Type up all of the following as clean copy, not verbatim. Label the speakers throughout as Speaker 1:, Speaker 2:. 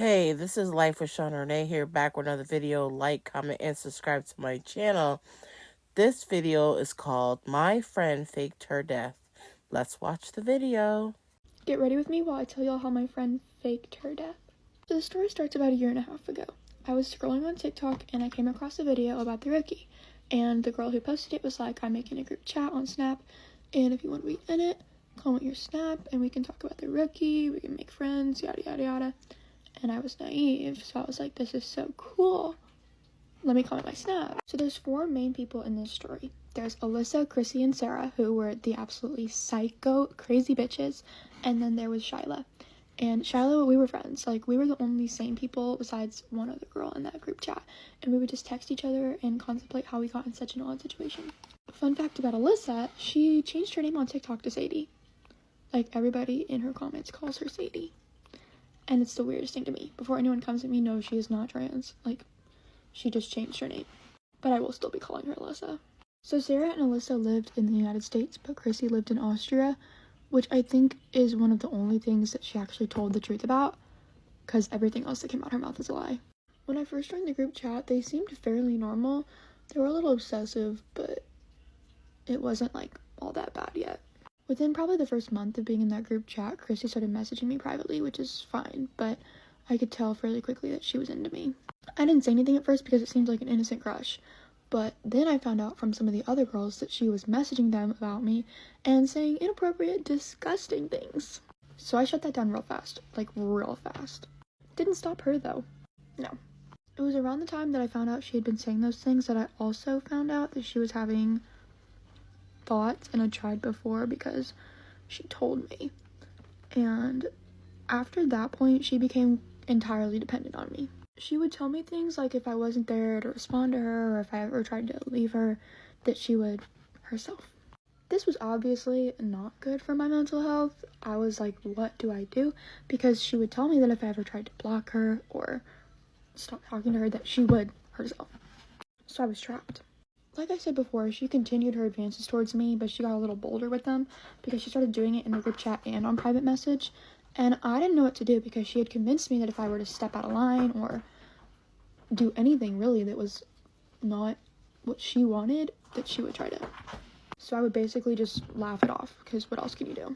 Speaker 1: Hey, this is Life with Sean Renee here, back with another video. Like, comment, and subscribe to my channel. This video is called My Friend Faked Her Death. Let's watch the video.
Speaker 2: Get ready with me while I tell y'all how my friend faked her death. So the story starts about a year and a half ago. I was scrolling on TikTok and I came across a video about the rookie. And the girl who posted it was like, I'm making a group chat on Snap, and if you want to be in it, comment your Snap and we can talk about the rookie, we can make friends, yada yada yada. And I was naive, so I was like, this is so cool. Let me comment my Snap. So there's 4 main people in this story. There's Alyssa, Chrissy, and Sarah, who were the absolutely psycho, crazy bitches. And then there was Shyla. And Shyla, we were friends. Like, we were the only sane people besides one other girl in that group chat. And we would just text each other and contemplate how we got in such an odd situation. Fun fact about Alyssa, she changed her name on TikTok to Sadie. Like, everybody in her comments calls her Sadie. And it's the weirdest thing to me. Before anyone comes at me, no, she is not trans. Like, she just changed her name. But I will still be calling her Alyssa. So Sarah and Alyssa lived in the United States, but Chrissy lived in Austria, which I think is one of the only things that she actually told the truth about, because everything else that came out her mouth is a lie. When I first joined the group chat, they seemed fairly normal. They were a little obsessive, but it wasn't like all that bad yet. Within probably the first month of being in that group chat, Chrissy started messaging me privately, which is fine, but I could tell fairly quickly that she was into me. I didn't say anything at first because it seemed like an innocent crush, but then I found out from some of the other girls that she was messaging them about me and saying inappropriate, disgusting things. So I shut that down real fast, like real fast. Didn't stop her though. No. It was around the time that I found out she had been saying those things that I also found out that she was having thoughts and had tried before, because she told me. And after that point, she became entirely dependent on me. She would tell me things like if I wasn't there to respond to her, or if I ever tried to leave her, that she would herself. This was obviously not good for my mental health. I was like, what do I do? Because she would tell me that if I ever tried to block her or stop talking to her, that she would herself. So I was trapped. Like I said before, she continued her advances towards me, but she got a little bolder with them because she started doing it in the group chat and on private message. And I didn't know what to do because she had convinced me that if I were to step out of line or do anything really that was not what she wanted, that she would try to. So I would basically just laugh it off, because what else can you do?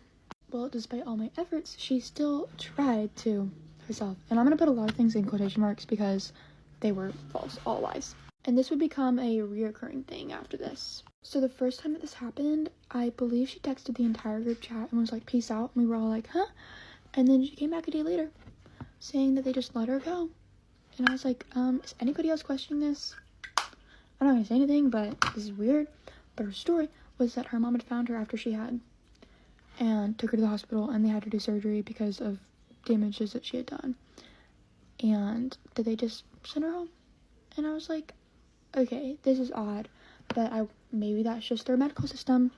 Speaker 2: Well, despite all my efforts, she still tried to herself. And I'm going to put a lot of things in quotation marks because they were false, all lies. And this would become a reoccurring thing after this. So the first time that this happened, I believe she texted the entire group chat and was like, peace out. And we were all like, huh? And then she came back a day later saying that they just let her go. And I was like, is anybody else questioning this? I'm not gonna say anything, but this is weird. But her story was that her mom had found her after she had, and took her to the hospital, and they had to do surgery because of damages that she had done. And that they just sent her home. And I was like, okay, this is odd, but maybe that's just their medical system.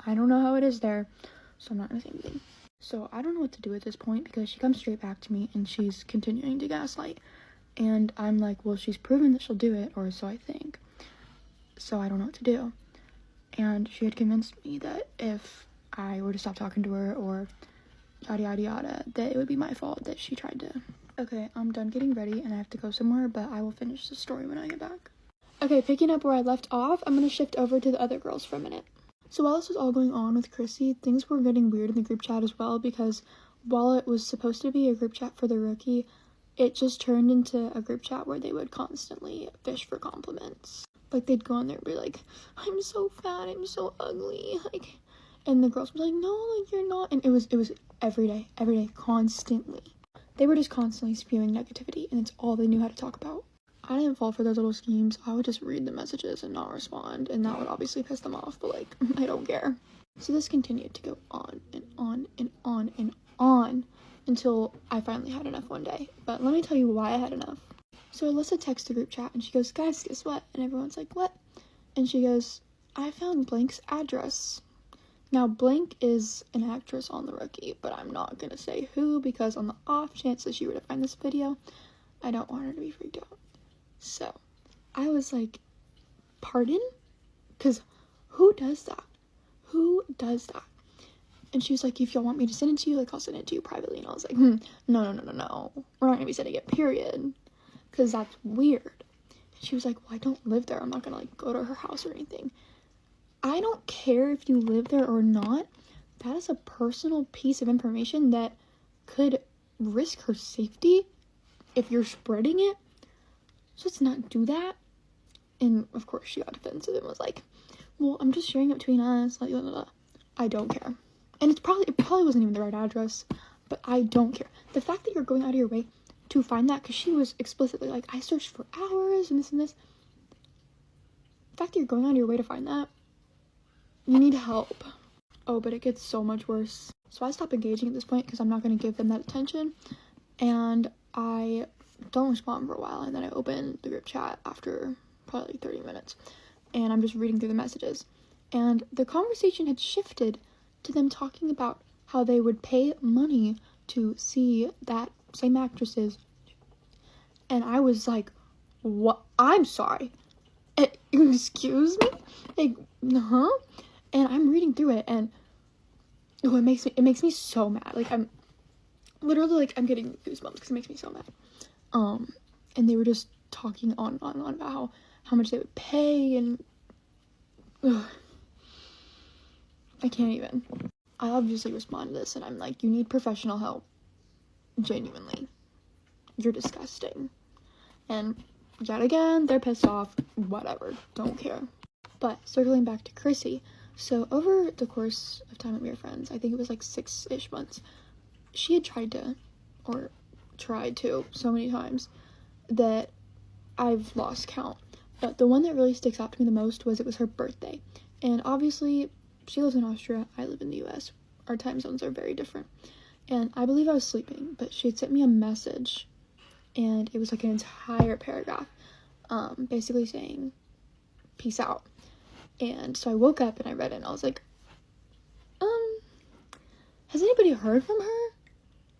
Speaker 2: I don't know how it is there, so I'm not gonna say anything. So I don't know what to do at this point, because she comes straight back to me and she's continuing to gaslight. And I'm like, well, she's proven that she'll do it, or so I think. So I don't know what to do. And she had convinced me that if I were to stop talking to her or yada yada yada, that it would be my fault that she tried to. Okay, I'm done getting ready and I have to go somewhere, but I will finish the story when I get back. Okay, picking up where I left off, I'm going to shift over to the other girls for a minute. So while this was all going on with Chrissy, things were getting weird in the group chat as well, because while it was supposed to be a group chat for the rookie, it just turned into a group chat where they would constantly fish for compliments. Like, they'd go on there and be like, I'm so fat, I'm so ugly, like, and the girls were like, no, like, you're not. And it was every day, constantly. They were just constantly spewing negativity, and it's all they knew how to talk about. I didn't fall for their little schemes. I would just read the messages and not respond, and that would obviously piss them off, but like, I don't care. So this continued to go on and on and on and on until I finally had enough one day. But let me tell you why I had enough. So Alyssa texts the group chat and she goes, guys, guess what? And everyone's like, what? And she goes, I found Blank's address. Now, Blank is an actress on The Rookie, but I'm not going to say who, because on the off chance that she were to find this video, I don't want her to be freaked out. So I was like, pardon? Because who does that? Who does that? And she was like, if y'all want me to send it to you, like, I'll send it to you privately. And I was like, no. We're not gonna be sending it, period. Because that's weird. And she was like, well, I don't live there. I'm not gonna, like, go to her house or anything. I don't care if you live there or not. That is a personal piece of information that could risk her safety if you're spreading it. So let's not do that. And of course she got defensive and was like, well, I'm just sharing it between us, like, blah, blah, blah. I don't care. And it probably wasn't even the right address, but I don't care. The fact that you're going out of your way to find that, because she was explicitly like, I searched for hours and this and this. The fact that you're going out of your way to find that, you need help. Oh, but it gets so much worse. So I stopped engaging at this point because I'm not going to give them that attention. And I don't respond for a while. And then I open the group chat after probably like 30 minutes. And I'm just reading through the messages. And the conversation had shifted to them talking about how they would pay money to see that same actresses. And I was like, what? I'm sorry. Excuse me? Like, huh? And I'm reading through it, and oh, it makes me so mad. Like, I'm literally, like, I'm getting goosebumps because it makes me so mad. And they were just talking on and on about how much they would pay, and ugh, I can't even. I obviously respond to this, and I'm like, you need professional help. Genuinely. You're disgusting. And yet again, they're pissed off. Whatever. Don't care. But circling back to Chrissy, so over the course of time that we were friends, I think it was like 6-ish months, she had tried to so many times that I've lost count. But the one that really sticks out to me the most was it was her birthday. And obviously, she lives in Austria, I live in the US. Our time zones are very different. And I believe I was sleeping, but she had sent me a message, and it was like an entire paragraph, basically saying, peace out. And so I woke up and I read it, and I was like, has anybody heard from her?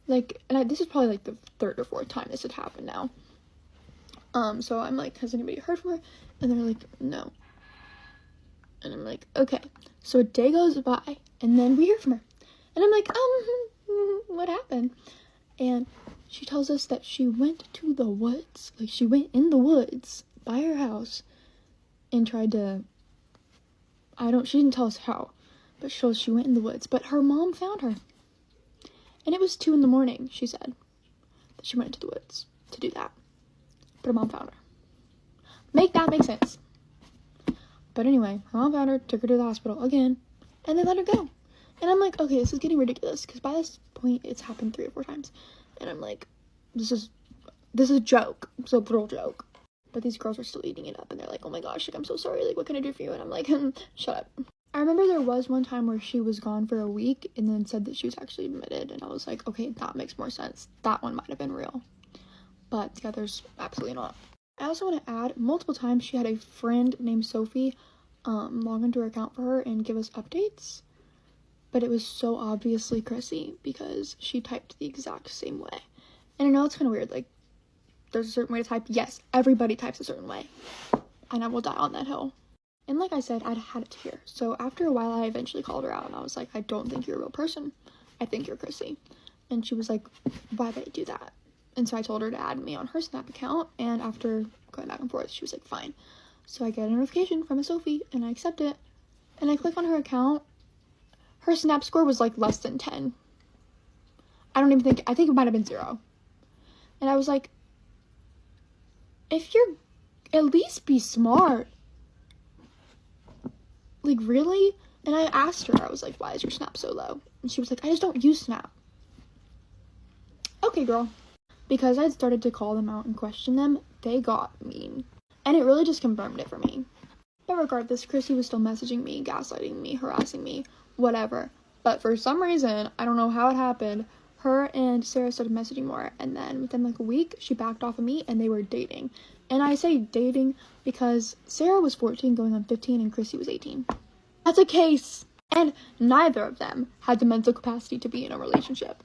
Speaker 2: Like, and this is probably like the 3rd or 4th time this had happened now. So I'm like, has anybody heard from her? And they're like, no. And I'm like, okay. So a day goes by, and then we hear from her. And I'm like, what happened? And she tells us that she went to the woods. Like, she went in the woods by her house and tried to, she didn't tell us how, but she told us she went in the woods. But her mom found her. And it was 2 a.m, she said, that she went into the woods to do that. But her mom found her. Make that make sense. But anyway, her mom found her, took her to the hospital again, and they let her go. And I'm like, okay, this is getting ridiculous, because by this point, it's happened 3 or 4 times. And I'm like, this is a joke. It's a brutal joke. But these girls are still eating it up, and they're like, oh my gosh, like, I'm so sorry, like, what can I do for you? And I'm like, shut up. I remember there was one time where she was gone for a week, and then said that she was actually admitted, and I was like, okay, that makes more sense. That one might have been real. But the others, absolutely not. I also want to add, multiple times she had a friend named Sophie log into her account for her and give us updates. But it was so obviously Chrissy, because she typed the exact same way. And I know it's kind of weird, like, there's a certain way to type. Yes, everybody types a certain way. And I will die on that hill. And like I said, I'd had it to hear. So after a while, I eventually called her out, and I was like, I don't think you're a real person. I think you're Chrissy. And she was like, why would I do that? And so I told her to add me on her Snap account, and after going back and forth, she was like, fine. So I get a notification from a Sophie, and I accept it. And I click on her account. Her Snap score was like less than 10. I think it might have been 0. And I was like, if you're, at least be smart. Like, really? And I asked her, I was like, why is your Snap so low? And she was like, I just don't use Snap. Okay, girl. Because I'd started to call them out and question them, they got mean. And it really just confirmed it for me. But regardless, Chrissy was still messaging me, gaslighting me, harassing me, whatever. But for some reason, I don't know how it happened, her and Sarah started messaging more. And then within like a week, she backed off of me and they were dating. And I say dating because Sarah was 14 going on 15 and Chrissy was 18. That's a case. And neither of them had the mental capacity to be in a relationship.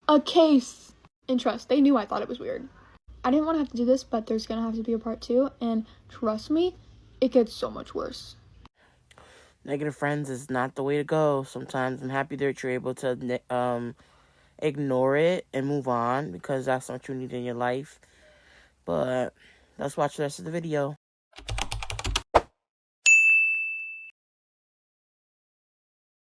Speaker 2: A case. And trust, they knew I thought it was weird. I didn't want to have to do this, but there's gonna have to be a part 2. And trust me, it gets so much worse.
Speaker 1: Negative friends is not the way to go. Sometimes I'm happy that you're able to ignore it and move on because that's not what you need in your life. But let's watch the rest of the video.